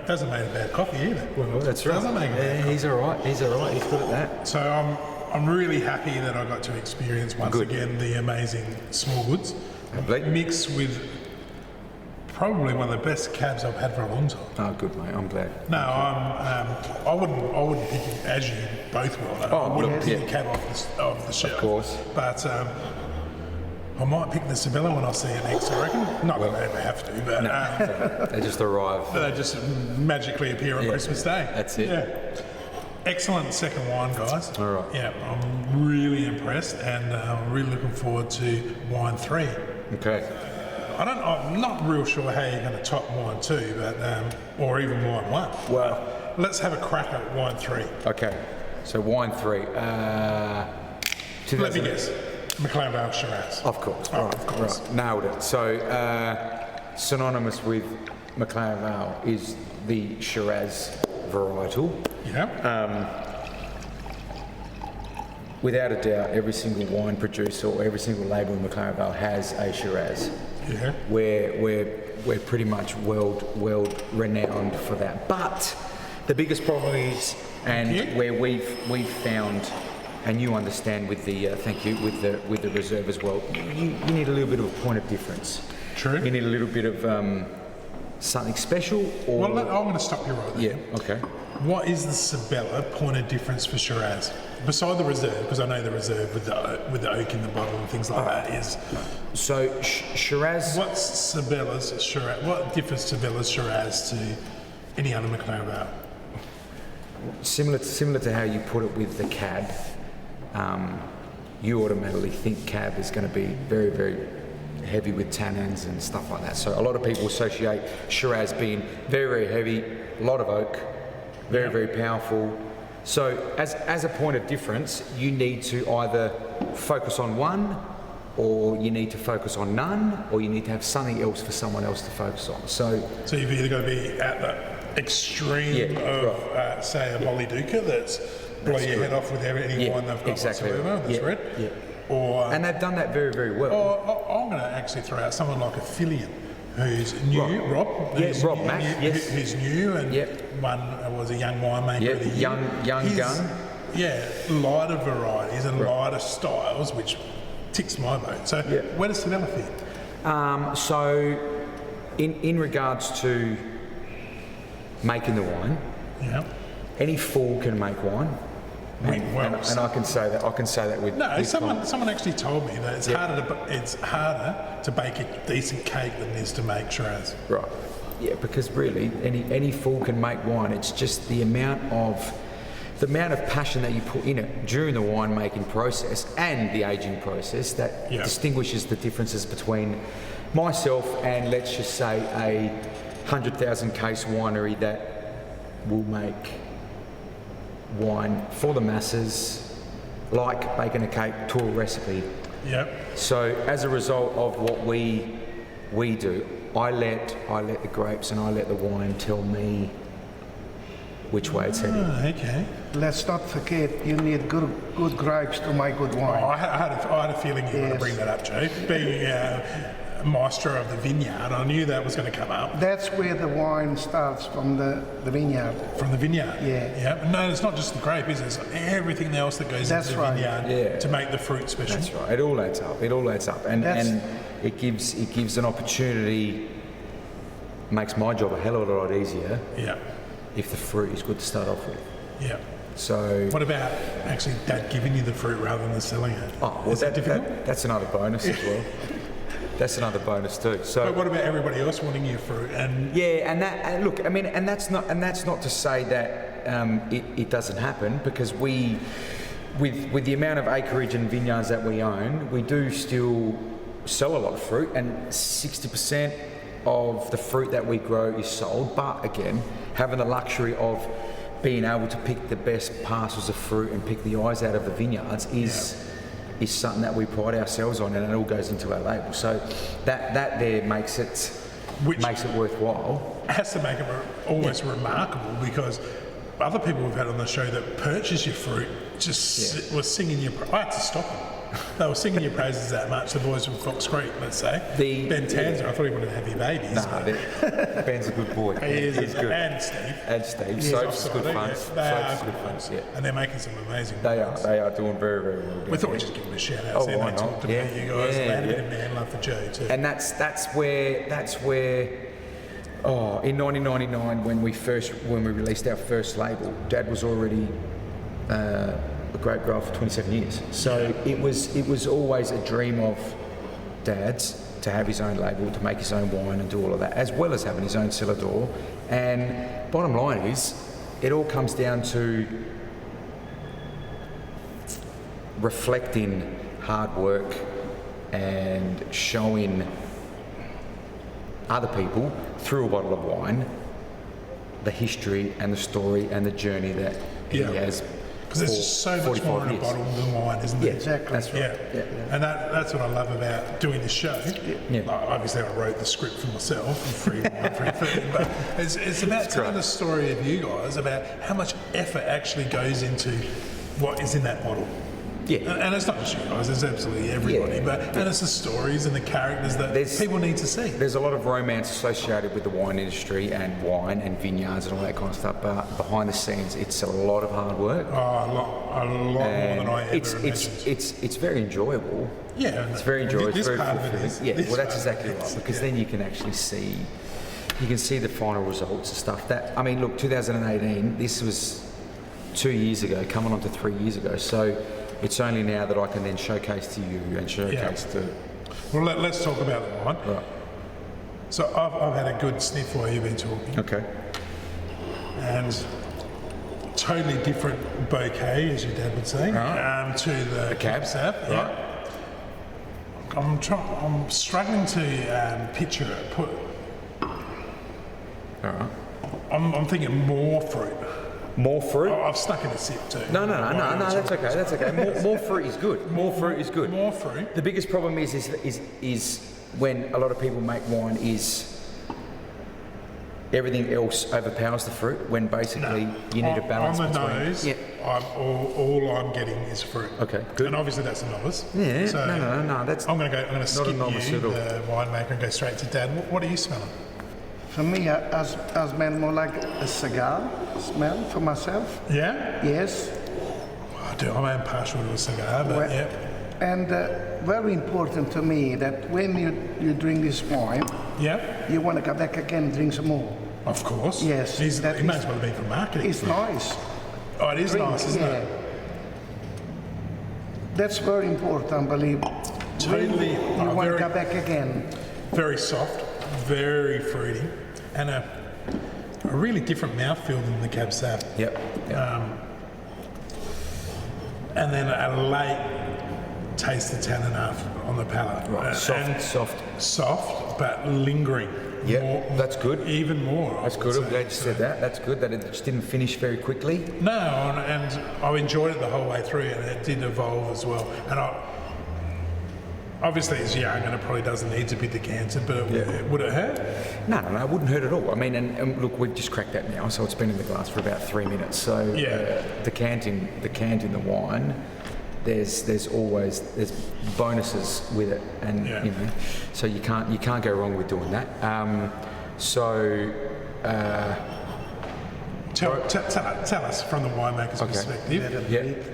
Doesn't make a bad coffee either. Well, that's right. Doesn't make a bad He's all right. He's all right. He's good at that. So I'm really happy that I got to experience once Good. again the amazing small goods, Lovely. mixed with probably one of the best cabs I've had for a long time. Oh, good, mate. I'm glad. No, I wouldn't pick it, as you both will. I wouldn't look, pick yeah. a cab off the shelf. Of course. But I might pick the Sabella when I see it next, I reckon. Not that I ever have to, but They just arrive. they just magically appear on Christmas Day. That's it. Yeah. Excellent second wine, guys. All right. Yeah, I'm really impressed, and I'm really looking forward to wine 3. Okay. I'm not real sure how you're going to top wine 2, but or even wine 1. Well, Let's have a crack at wine 3. okay. So wine 3. Let me guess. McLaren Vale Shiraz. Of course. Oh, of course. Right. Nailed it. So synonymous with McLaren Vale is the Shiraz varietal. Yeah. Without a doubt, every single wine producer or every single label in McLaren Vale has a Shiraz. Yeah. We're pretty much world renowned for that. But the biggest problem is, and where we've found, and you understand with the with the reserve as well, you need a little bit of a point of difference. True. You need a little bit of something special. Or Well, I'm going to stop you right there. yeah. Okay. What is the Sabella point of difference for Shiraz? Beside the reserve, because I know the reserve with the oak in the bottle and things like that is. So Shiraz. What's Sabella's Shiraz? What differs Sabella's Shiraz to any other McLaren Vale? Similar to how you put it with the Cab, you automatically think Cab is going to be very, very heavy with tannins and stuff like that. So a lot of people associate Shiraz being very, very heavy, a lot of oak, very, very powerful. So as a point of difference, you need to either focus on one, or you need to focus on none, or you need to have something else for someone else to focus on. So you've either got to be at the extreme of, say, a Molly-Duca that's blow your head off with any wine they've got whatsoever, that's red. Yeah. Or, and they've done that very, very well. or I'm going to actually throw out someone like a Fillion, who's new, Rob. Yes, Rob Mack, yes. Who's new, and one was a young winemaker of the year. Young gun. lighter varieties and lighter styles, which ticks my boat. So where does Sabella fit? So in regards to making the wine, any fool can make wine. And I can say that with someone actually told me that it's harder to bake a decent cake than it is to make Shiraz. Right. Yeah, because really any fool can make wine. It's just the amount of passion that you put in it during the winemaking process and the aging process that distinguishes the differences between myself and, let's just say, a 100,000 case winery that will make wine for the masses, like baking a cake to a recipe. So as a result of what we do, I let the grapes and I let the wine tell me which way it's heading. Okay. Let's not forget, you need good grapes to make good wine. I had a feeling you were going to bring that up, Joe. Being a maestro of the vineyard, I knew that was going to come up. That's where the wine starts, from the vineyard. From the vineyard? Yeah. No, it's not just the grape, is it? It's everything else that goes into the vineyard to make the fruit special. That's right. It all adds up. And it gives an opportunity, makes my job a hell of a lot easier if the fruit is good to start off with. Yeah. So what about actually Dad giving you the fruit rather than selling it? Oh, well, is that difficult? That's another bonus as well. That's another bonus too. So, but what about everybody else wanting your fruit? And look, I mean, and that's not to say that it doesn't happen, because with the amount of acreage and vineyards that we own, we do still sell a lot of fruit, and 60% of the fruit that we grow is sold. But again, having the luxury of being able to pick the best parcels of fruit and pick the eyes out of the vineyards is something that we pride ourselves on, and it all goes into our label. So that there makes it worthwhile. It has to make it almost remarkable, because other people we've had on the show that purchase your fruit was singing your. I had to stop them. They were singing your praises that much. The boys from Fox Creek, let's say. Ben Tanzer, I thought he wanted to have your babies. Ben's a good boy. He's good. And Steve. Soap's good fun. And they're making some amazing They are doing very, very well. We thought we'd just give them a shout out. Why not? Talked about you guys. They had a bit of man love for Joe too. And that's where in 1999 when we released our first label, Dad was already a grape grower for 27 years. So it was always a dream of Dad's to have his own label, to make his own wine and do all of that, as well as having his own cellar door. And bottom line is, it all comes down to reflecting hard work and showing other people through a bottle of wine the history and the story and the journey that he has. Because there's just so much more in a bottle than wine, isn't there? Yeah, exactly. That's right. And that's what I love about doing this show. Obviously, I wrote the script for myself, free wine, free food, but it's about telling the story of you guys, about how much effort actually goes into what is in that bottle. And it's not just you guys, it's absolutely everybody. And it's the stories and the characters that people need to see. There's a lot of romance associated with the wine industry and wine and vineyards and all that kind of stuff, but behind the scenes, it's a lot of hard work. A lot more than I ever imagined. It's very enjoyable. It's very enjoyable. This it's very part of it is. Well, that's exactly right, because then you can actually see, the final results and stuff. That, I mean, look, 2018, this was 2 years ago, coming on to 3 years ago, so it's only now that I can then showcase to you and showcase to... Well, let's talk about the wine. Right. So I've had a good sniff while you've been talking. Okay. And totally different bouquet, as your dad would say, to the Cab Sav. I'm struggling to picture it. All right. I'm thinking more fruit. More fruit? I've stuck in a sip too. No, that's okay. More fruit is good. More fruit is good. More fruit. The biggest problem is when a lot of people make wine is everything else overpowers the fruit, when basically you need a balance on the between... nose, all I'm getting is fruit. Okay, good. And obviously that's a novice. Yeah, so no, that's... I'm going to skip you, at all. the winemaker, and go straight to Dad. What are you smelling? For me, I smell more like a cigar smell for myself. Yeah? Yes. I do. I'm partial to a cigar, but Well, yeah. And very important to me that when you drink this wine, Yeah, you want to go back again and drink some more. of course. Yes, He that might is- as well have been for marketing. It's nice. Oh, it is Drink, nice, isn't yeah. it? That's very important, I believe. Totally. You Oh, want to very, go back again. very soft, very fruity, and a really different mouthfeel than the Cab Sav. Yep. yep. And then a late taste of tannin after on the palate. Right, soft. Soft, but lingering. Yeah, More- that's good. Even more. That's good. I'm glad you said that. That's good that it just didn't finish very quickly. No, and I enjoyed it the whole way through, and it did evolve as well. And obviously it's young, and it probably doesn't need to be decanted, but would it hurt? No, it wouldn't hurt at all. I mean, and look, we've just cracked that now, so it's been in the glass for about 3 minutes. So decanting the wine, there's bonuses with it, and you know, so you can't go wrong with doing that. Tell us from the winemaker's perspective.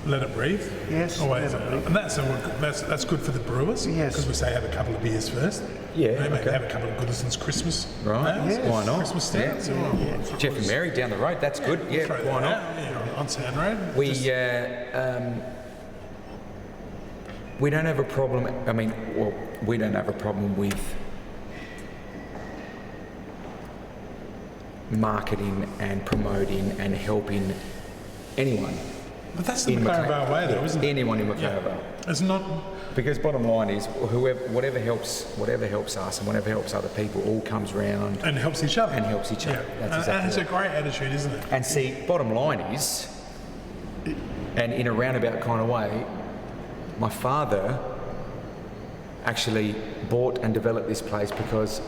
Let it breathe. Yes, Always, let it breathe. and that's good for the brewers. Yes. Because we say have a couple of beers first. Yeah, Maybe okay. have a couple of Goodison's Christmas. Right. ales, Yes. Why not? Christmas stouts. or- Jeff and Mary down the road. That's good. Yeah, throw why that not? out, on Sand Road. We don't have a problem. I mean, well, we don't have a problem with marketing and promoting and helping anyone. But that's the in McLaren McLaren. Vale way, though, isn't it? Anyone in McLaren Vale. It's not. Because bottom line is, whatever helps us and whatever helps other people, all comes round And helps each other. and helps each other. Yeah. That's And it's exactly a great attitude, isn't it? And see, bottom line is, and in a roundabout kind of way, my father actually bought and developed this place because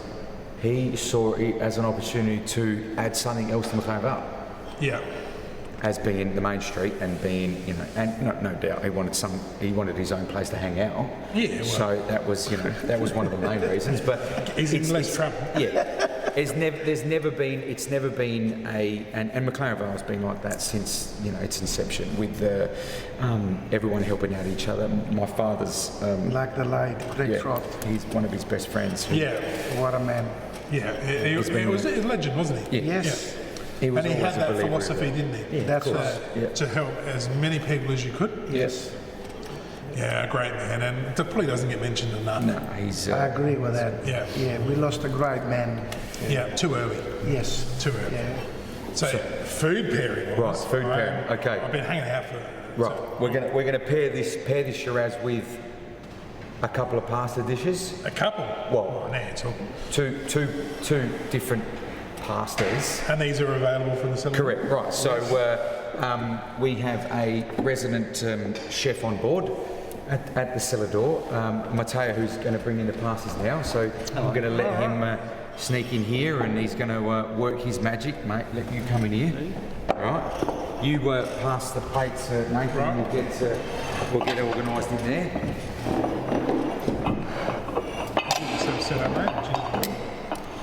he saw it as an opportunity to add something else to McLaren Vale, Yeah. as being the main street and being, you know, and no doubt he wanted his own place to hang out. Yeah, well. So that was one of the main reasons. But He's in less trouble. Yeah. It's never been a, and McLaren Vale's been like that since, you know, its inception, with everyone helping out each other. My father's, Like the late Greg Trott. he's one of his best friends. Yeah. What a man. Yeah. He was a legend, wasn't he? Yeah. Yes. He was And he always had a that believer in philosophy, didn't he? Yeah, That's of course. right. Yeah. To help as many people as you could. Yes. Yeah, great man. And it probably doesn't get mentioned enough. No, he's. I agree with that. Yeah. Yeah, we lost a great man. Yeah, too early. Yes. Too early. Yeah. So food pairing. Right, food pairing. Okay. I've been hanging out for. Right, we're gonna pair this Shiraz with a couple of pasta dishes. A couple. Well, now you're talking. Two different pastas. And these are available from the Cellar. Correct. Right. So we have a resident chef on board at the cellar door, Matteo, who's going to bring in the pastas now. So I'm going to let him sneak in here, and he's going to work his magic, mate. Let you come in here. All right. You pass the plates, Nathan. Right. We'll get organised in there. So set up, mate.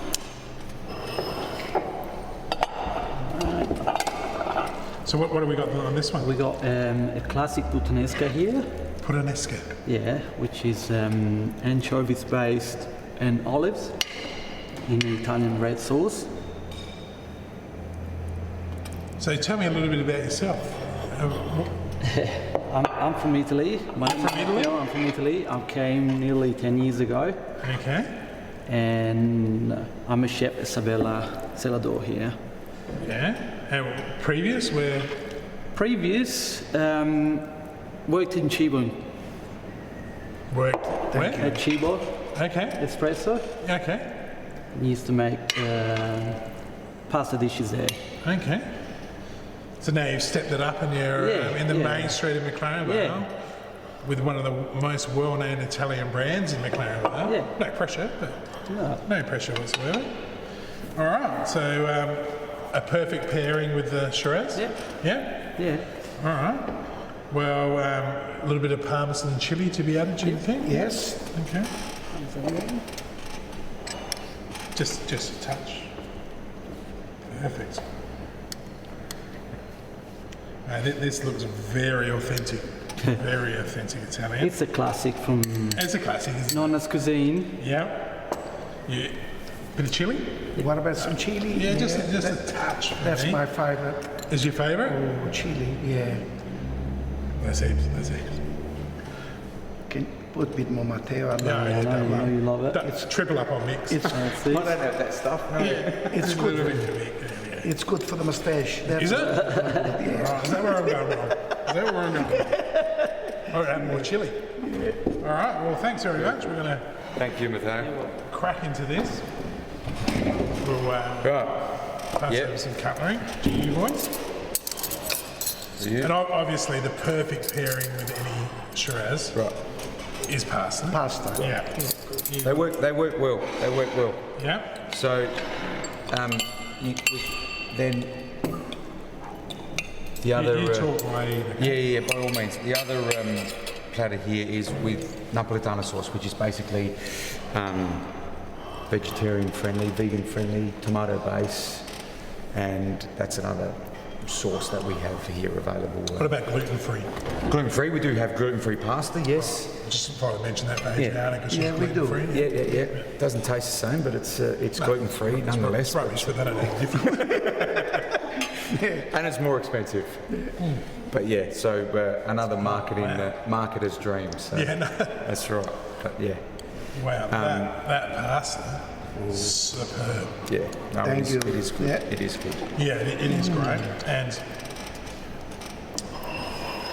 So what have we got on this one? We got a classic puttanesca here, Puttanesca. yeah, which is anchovies based and olives in Italian red sauce. So tell me a little bit about yourself. I'm from Italy. My name is Matteo, I'm from Italy. I came nearly 10 years ago, Okay. and I'm a chef at Sabella Cellar here. Yeah. And previous, where? Previous, worked in Cibo, Worked. Where? at Cibo Okay. Espresso. Okay. Used to make pasta dishes there. Okay. So now you've stepped it up and you're Yeah, in the yeah. main street of McLaren Vale Yeah. with one of the most well-known Italian brands in McLaren Vale. Yeah. No pressure, but No. no pressure whatsoever. All right. So a perfect pairing with the Shiraz. Yeah. Yeah. Yeah. All right. Well, a little bit of Parmesan chili to be added, do you think? Yes. Okay. Just a touch. Perfect. This looks very authentic. Very authentic Italian. It's a classic from It's a classic, isn't it? Nonna's cuisine. Yeah. Yeah. Bit of chili? What about some chili? Yeah, just a touch for That's me. my favorite. Is your favourite? Oh, chili, yeah. That's heaps, that's heaps. Can put a bit more Matteo. I No, know. yeah, I double know up. you love it. It's triple up on mix. It's, That's I it. don't have that stuff. No. it's a little good. bit too big. Yeah. It's good for the moustache. That's Is it? Yes. Right, is that where I'm going wrong? Is that where I'm going? Oh, add more chili. All right, well, thanks very much. We're going to Thank you, Matteo. crack into this. We'll Right. pass Yep. over some cutlery to you boys. Yeah. And obviously, the perfect pairing with any Shiraz Right. is pasta. Pasta. Yeah. They work well. They work well. Yeah. So, then the other. You talk away. Yeah, by all means. The other platter here is with Napolitana sauce, which is basically vegetarian friendly, vegan friendly, tomato base, and that's another sauce that we have here available. What about gluten-free? Gluten free? We do have gluten free pasta, yes. Just thought I'd mention that for Adriana because she's Yeah, we do. gluten-free. Yeah. Doesn't taste the same, but it's gluten free nonetheless. It's rubbish, but they don't eat different. And it's more expensive. But yeah, so another marketer's dream. So Yeah, no. that's right. But yeah, Wow, that pasta is superb. yeah. No, Thank you. it is good. Yeah. It is good. Yeah, it is great. And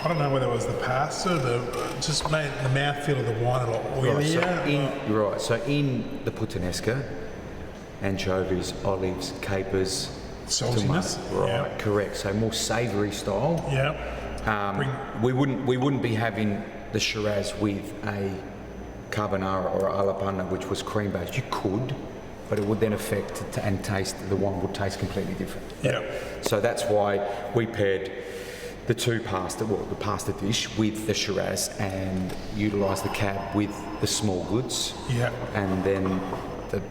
I don't know whether it was the pasta, just made the mouthfeel of the wine a lot oilier. You're right. So in the puttanesca, anchovies, olives, capers, Saltiness, tomato. Right, yeah. correct. So more savoury style. Yeah. We wouldn't be having the Shiraz with a carbonara or a alla panna, which was cream based. You could, but it would then affect and taste. The wine would taste completely different. Yeah. So that's why we paired the the pasta dish with the Shiraz and utilise the cab with the small goods. Yeah. And then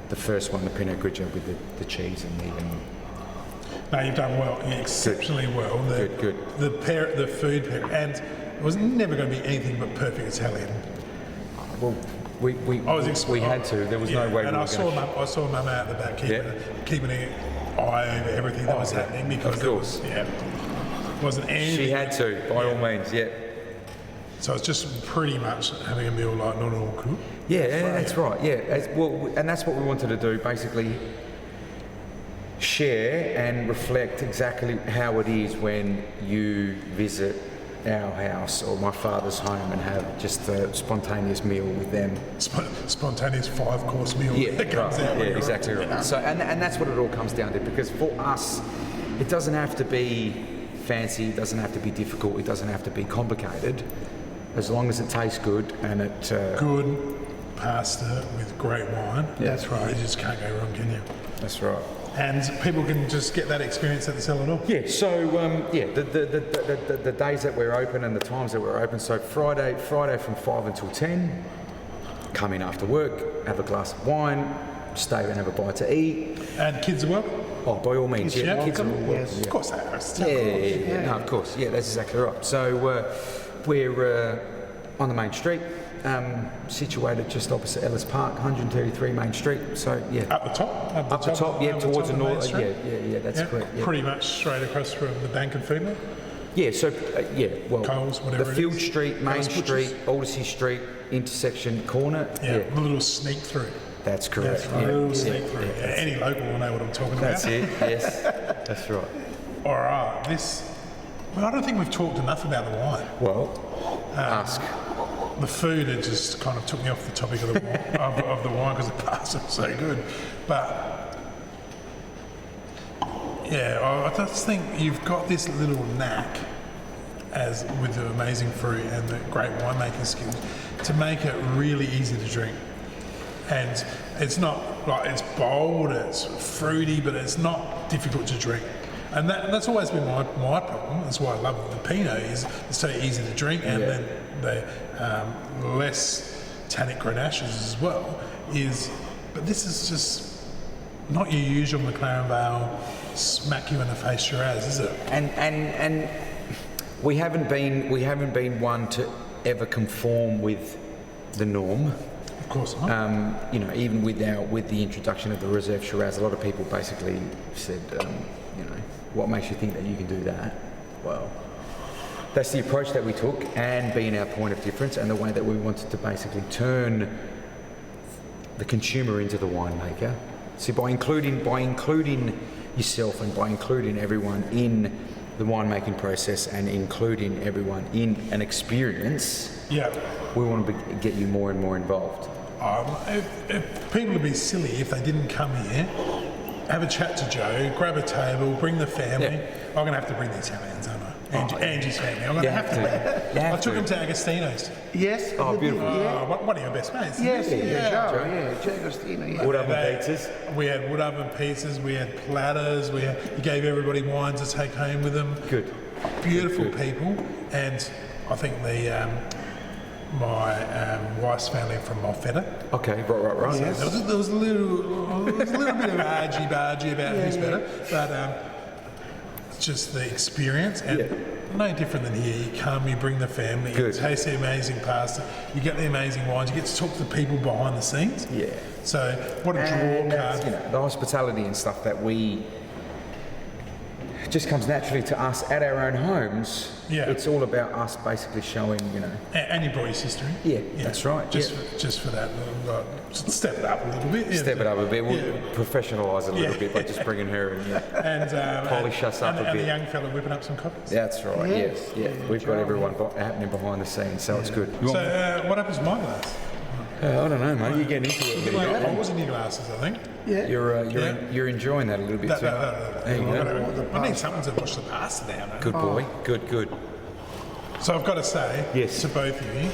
the first one, the Pinot Grigio, with the cheese and No, you've done well, exceptionally well. Good. The food pair, and it was never going to be anything but perfect Italian. well, we had to. There was no way. And we I were saw going Mum, I saw Mum out the back keeping an eye over everything that was happening because Of course. it wasn't anything. She had to, by all means. Yeah. So it's just pretty much having a meal like not all cooked. Yeah, that's right. Yeah, and that's what we wanted to do. Basically, share and reflect exactly how it is when you visit our house or my father's home and have just a spontaneous meal with them. Spontaneous 5-course meal that comes right. out. Yeah, exactly right. So, and that's what it all comes down to, because for us, it doesn't have to be fancy, it doesn't have to be difficult, it doesn't have to be complicated, as long as it tastes good and it. Good pasta with great wine. That's right. You just can't go wrong, can you? That's right. And people can just get that experience at the Cellar door. Yeah, so the days that we're open and the times that we're open. So Friday from 5 until 10. Come in after work, have a glass of wine, stay and have a bite to eat. And kids are welcome. Oh, by all means, Kids yeah, kids are all welcome. Yes. Of course they are. It's tough. Yeah. No, of course. Yeah, that's exactly right. So we're on the main street, situated just opposite Ellis Park, 133 Main Street. So yeah. Up the top? Up the top, yeah, up towards the top of Main north. Street? Yeah, that's correct. Yeah. Pretty much straight across from the bank and Foodland. Yeah, so well, Coles, whatever the it Field is. Street, Main Coles Butchers. Street, Aldersea Street, intersection corner. Yeah, a little sneak through. That's correct. That's right, a little sneak through. Yeah, any local will know what I'm talking That's about. it. Yes, that's right. All right, well, I don't think we've talked enough about the wine. Well, ask. The food, it just kind of took me off the topic of the wine, of the wine because the pasta was so good. But yeah, I just think you've got this little knack, as with the amazing fruit and the great winemaking skills, to make it really easy to drink. And it's not like it's bold, it's fruity, but it's not difficult to drink. And that's always been my problem. That's why I love the Pinot, is it's so easy to drink, and then the less tannic grenaches as well. But this is just not your usual McLaren Vale smack you in the face Shiraz, is it? And We haven't been one to ever conform with the norm. Of course not. You know, even with the introduction of the Reserve Shiraz, a lot of people basically said, you know, what makes you think that you can do that? Well, that's the approach that we took, and being our point of difference, and the way that we wanted to basically turn the consumer into the winemaker. So by including yourself and by including everyone in the winemaking process and including everyone in an experience, Yeah. we want to get you more and more involved. If people would be silly if they didn't come here, have a chat to Joe, grab a table, bring the family. Yeah. I'm going to have to bring the Italians, aren't I? Angie's family. I'm going to have to. You I took them to Agostino's. Yes. Oh, you did, beautiful. Yeah. One of your best mates. Yes, isn't it? Joe Agostino, yeah. Wood oven pizzas. We had wood oven pizzas. We had platters. He gave everybody wine to take home with them. Good. Beautiful people, and I think my wife's family from Malfetta. Okay, right. Yes. There was a little bit of argy-bargy about who's better, but it's just the experience, and no different than here. You come, you bring the family, Good. you taste the amazing pasta, you get the amazing wines, you get to talk to the people behind the scenes. Yeah. So what a draw card. You know, the hospitality and stuff that we just comes naturally to us at our own homes. Yeah. It's all about us basically showing, you know. And you brought your sister in. Yeah, that's right. Just for that, step it up a little bit. Step it up a bit. We'll Yeah. professionalise it a little Yeah. bit by just bringing her in. Yeah. And Polish us up a and bit. the young fella whipping up some copies. That's right. Yes. Yeah. We've got everyone happening behind the scenes, so it's good. You So want- what happens to my glass? I don't know, mate. You're getting into it. I was in your glasses, I think. Yeah. You're enjoying that a little bit too. There you go. I need something to wash the pasta down. Good boy. Good. So I've got to say Yes. to both of you,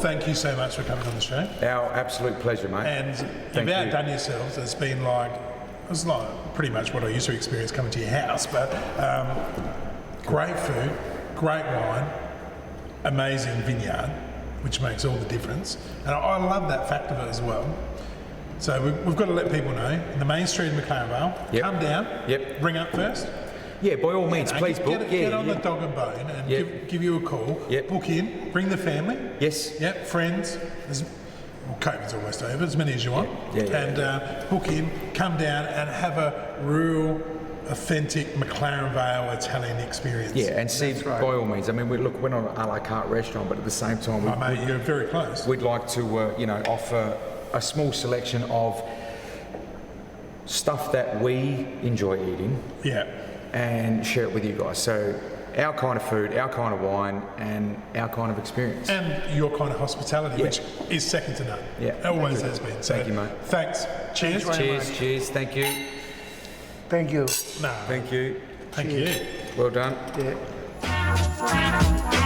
thank you so much for coming on the show. Our absolute pleasure, mate. And Thank you've you. outdone yourselves. It's like pretty much what I used to experience coming to your house. But great food, great wine, amazing vineyard, which makes all the difference. And I love that fact of it as well. So we've got to let people know, in the main street of McLaren Vale, Yep. come down, Yep. ring up first. Yeah, by all means, please book. Get on the dog and bone and Yep. give you a call. Yep. Book in, bring the family. Yes. Yep, friends. COVID's almost over, as many as you want. Yeah, and book in, come down and have a real, authentic McLaren Vale Italian experience. Yeah, and see, That's right. by all means, I mean, we're not an a la carte restaurant, but at the same time, Oh, mate, you're very close. we'd like to, offer a small selection of stuff that we enjoy eating Yeah. and share it with you guys. So our kind of food, our kind of wine, and our kind of experience. And your kind of hospitality, Yeah. which is second to none. Yeah. It always has been. So Thank you, mate. Thanks. Cheers. Cheers. Thank you. Thank you. No, Thank you. thank you. Well done. Yeah.